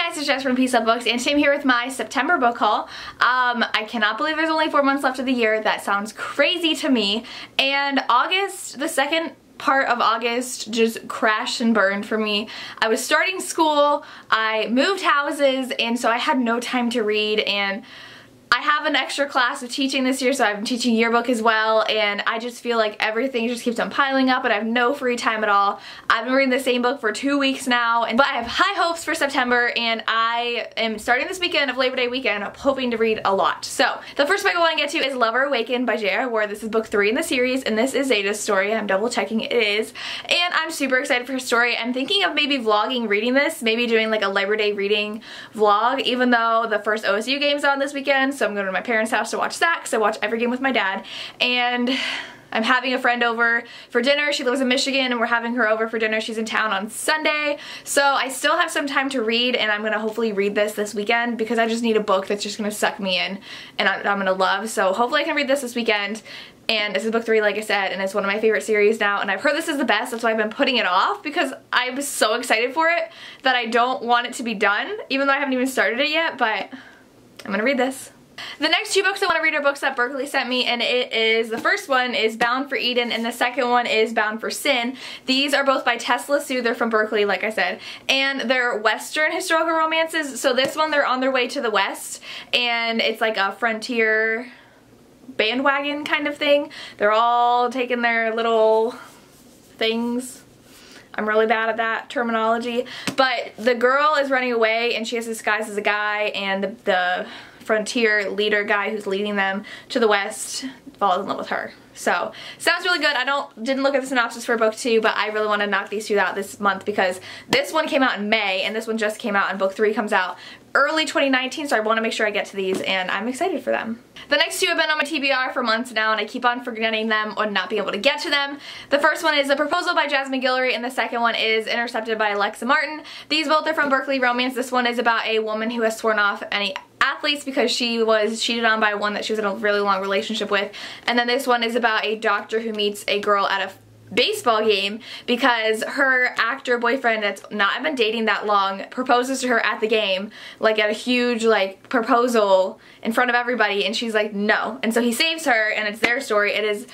guys, it's Jess from Peace Up Books, and today I'm here with my September book haul. I cannot believe there's only 4 months left of the year. That sounds crazy to me. And August, the second part of August, just crashed and burned for me. I was starting school, I moved houses, and so I had no time to read, and I have an extra class of teaching this year, so I'm teaching yearbook as well, and I just feel like everything just keeps on piling up and I have no free time at all. I've been reading the same book for 2 weeks now, but I have high hopes for September, and I am starting this weekend of Labor Day weekend. I'm hoping to read a lot. So the first book I want to get to is Lover Awakened by J.R. Ward. This is book 3 in the series, and this is Zeta's story. I'm double checking it is, and I'm super excited for her story. I'm thinking of maybe vlogging reading this, maybe doing like a Labor Day reading vlog, even though the first OSU game's on this weekend, so I'm going to my parents' house to watch that because I watch every game with my dad. And I'm having a friend over for dinner. She lives in Michigan, and we're having her over for dinner. She's in town on Sunday, so I still have some time to read, and I'm gonna hopefully read this weekend because I just need a book that's just gonna suck me in and I'm gonna love. So hopefully I can read this weekend. And this is book 3, like I said, and it's one of my favorite series now, and I've heard this is the best. That's why I've been putting it off, because I was so excited for it that I don't want it to be done, even though I haven't even started it yet. But I'm gonna read this. The next 2 books I want to read are books that Berkeley sent me, and the first one is Bound for Eden, and the second one is Bound for Sin. These are both by Tess LaSue. They're from Berkeley, like I said, and they're Western historical romances. So this one, they're on their way to the West, and it's like a frontier bandwagon kind of thing. They're all taking their little things. I'm really bad at that terminology, but the girl is running away, and she has disguised as a guy, and the frontier leader guy who's leading them to the West falls in love with her. So, sounds really good. I didn't look at the synopsis for book 2, but I really want to knock these 2 out this month because this one came out in May, and this one just came out, and book 3 comes out early 2019, so I want to make sure I get to these, and I'm excited for them. The next 2 have been on my TBR for months now, and I keep on forgetting them or not being able to get to them. The first one is A Proposal by Jasmine Guillory, and the second one is Intercepted by Alexa Martin. These both are from Berkeley Romance. This one is about a woman who has sworn off any athletes because she was cheated on by one that she was in a really long relationship with. And then this one is about a doctor who meets a girl at a baseball game because her actor boyfriend that's not been dating that long proposes to her at the game, like at a huge like proposal in front of everybody, and she's like no, and so he saves her, and it's their story. It is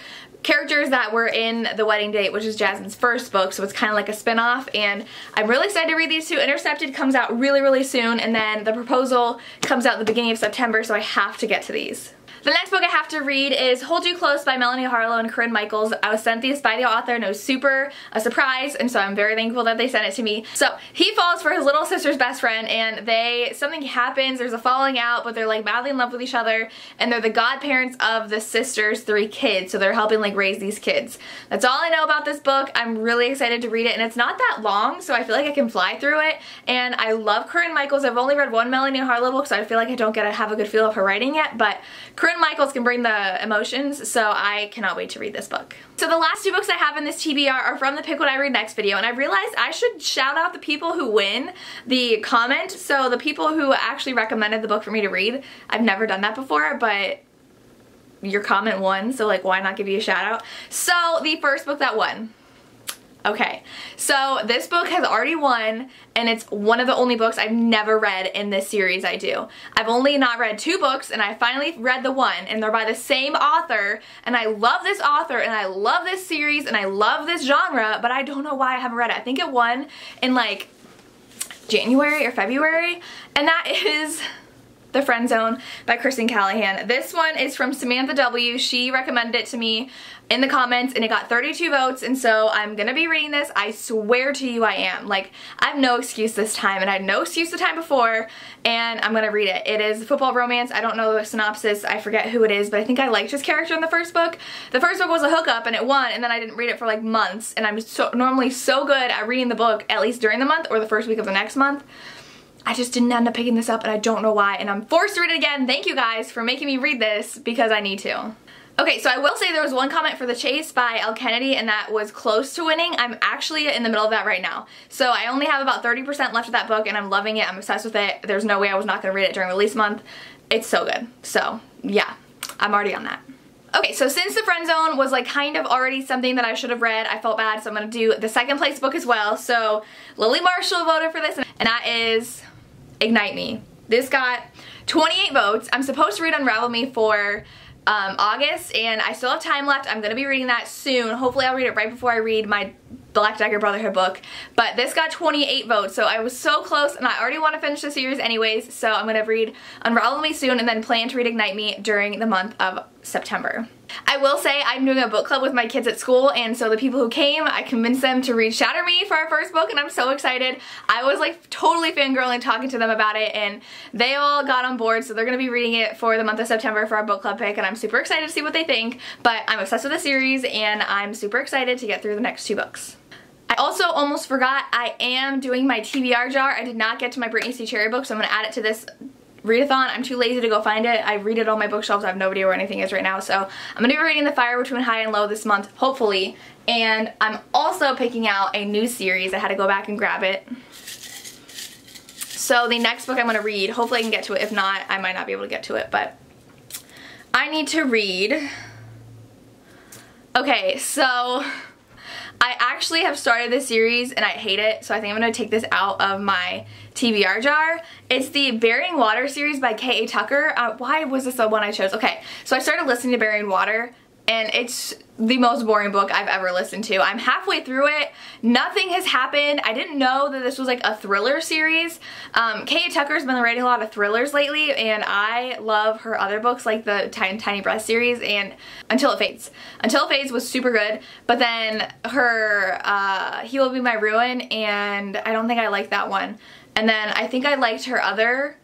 characters that were in The Wedding Date, which is Jasmine's first book, so it's kind of like a spin-off, and I'm really excited to read these 2. Intercepted comes out really soon, and then The Proposal comes out at the beginning of September, so I have to get to these. The next book I have to read is Hold You Close by Melanie Harlow and Corinne Michaels. I was sent these by the author, and it was super a surprise, and so I'm very thankful that they sent it to me. So he falls for his little sister's best friend, and something happens, there's a falling out, but they're like madly in love with each other, and they're the godparents of the sister's 3 kids, so they're helping like raise these kids. That's all I know about this book. I'm really excited to read it, and it's not that long, so I feel like I can fly through it, and I love Corinne Michaels. I've only read one Melanie Harlow book, so I feel like I don't get to have a good feel of her writing yet, but Corinne Michaels can bring the emotions, so I cannot wait to read this book. So the last 2 books I have in this TBR are from the Pick What I Read Next video, and I realized I should shout out the people who win the comment. So the people who actually recommended the book for me to read. I've never done that before, but your comment won, so like why not give you a shout out? So the first book that won. Okay, so this book has already won, and it's one of the only books I've never read in this series I do. I've only not read 2 books, and I finally read the one, and they're by the same author, and I love this author, and I love this series, and I love this genre, but I don't know why I haven't read it. I think it won in like January or February, and that is The Friend Zone by Kristen Callahan. This one is from Samantha W. She recommended it to me in the comments, and it got 32 votes, and so I'm gonna be reading this. I swear to you I am. Like, I have no excuse this time, and I had no excuse the time before, and I'm gonna read it. It is football romance. I don't know the synopsis. I forget who it is, but I think I liked his character in the first book. The first book was a hookup, and it won, and then I didn't read it for like months, and I'm normally so good at reading the book, at least during the month or the first week of the next month. I just didn't end up picking this up, and I don't know why, and I'm forced to read it again. Thank you guys for making me read this because I need to. Okay, so I will say there was one comment for The Chase by Elle Kennedy, and that was close to winning. I'm actually in the middle of that right now. So I only have about 30% left of that book, and I'm loving it. I'm obsessed with it. There's no way I was not going to read it during release month. It's so good. So, yeah, I'm already on that. Okay, so since The Friend Zone was like kind of already something that I should have read, I felt bad, so I'm going to do the second place book as well. So Lily Marshall voted for this, and that is Ignite Me. This got 28 votes. I'm supposed to read Unravel Me for August, and I still have time left. I'm going to be reading that soon. Hopefully I'll read it right before I read my Black Dagger Brotherhood book, but this got 28 votes, so I was so close, and I already want to finish the series anyways, so I'm going to read Unravel Me soon and then plan to read Ignite Me during the month of September. I will say I'm doing a book club with my kids at school, and so the people who came, I convinced them to read Shatter Me for our first book, and I'm so excited. I was like totally fangirling talking to them about it, and they all got on board, so they're going to be reading it for the month of September for our book club pick, and I'm super excited to see what they think, but I'm obsessed with the series, and I'm super excited to get through the next 2 books. I also almost forgot, I am doing my TBR jar. I did not get to my Brittany C. Cherry book, so I'm going to add it to this readathon. I'm too lazy to go find it. I read it on my bookshelves. I have no idea where anything is right now, so I'm going to be reading The Fire Between High and Low this month, hopefully, and I'm also picking out a new series. I had to go back and grab it. So the next book I'm going to read, hopefully I can get to it. If not, I might not be able to get to it, but I need to read. Okay, so I actually have started this series and I hate it, so I think I'm going to take this out of my TBR jar. It's the Burying Water series by K.A. Tucker. Why was this the one I chose? Okay, so I started listening to Burying Water, and it's the most boring book I've ever listened to. I'm halfway through it. Nothing has happened. I didn't know that this was like a thriller series. K.A. Tucker's been writing a lot of thrillers lately, and I love her other books like the Tiny Breath series and Until It Fades. Until It Fades was super good, but then her He Will Be My Ruin, and I don't think I liked that one. And then I think I liked her other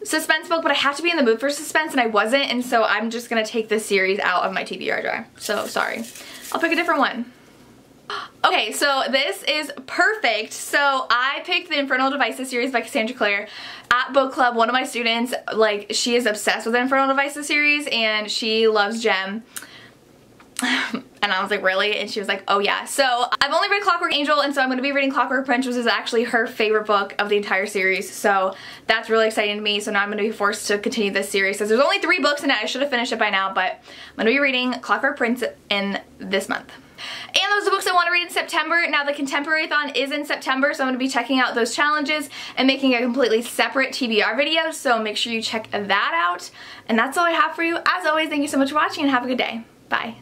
suspense book, but I have to be in the mood for suspense, and I wasn't, and so I'm just gonna take this series out of my TBR jar. So sorry. I'll pick a different one. Okay, so this is perfect. So I picked the Infernal Devices series by Cassandra Clare at book club. One of my students, like, she is obsessed with the Infernal Devices series, and she loves Gem. And I was like, really? And she was like, oh yeah. So I've only read Clockwork Angel, and so I'm going to be reading Clockwork Prince, which is actually her favorite book of the entire series. So that's really exciting to me. So now I'm going to be forced to continue this series. So there's only 3 books in it. I should have finished it by now, but I'm going to be reading Clockwork Prince in this month. And those are the books I want to read in September. Now the Contemporary-thon is in September, so I'm going to be checking out those challenges and making a completely separate TBR video, so make sure you check that out. And that's all I have for you. As always, thank you so much for watching and have a good day. Bye.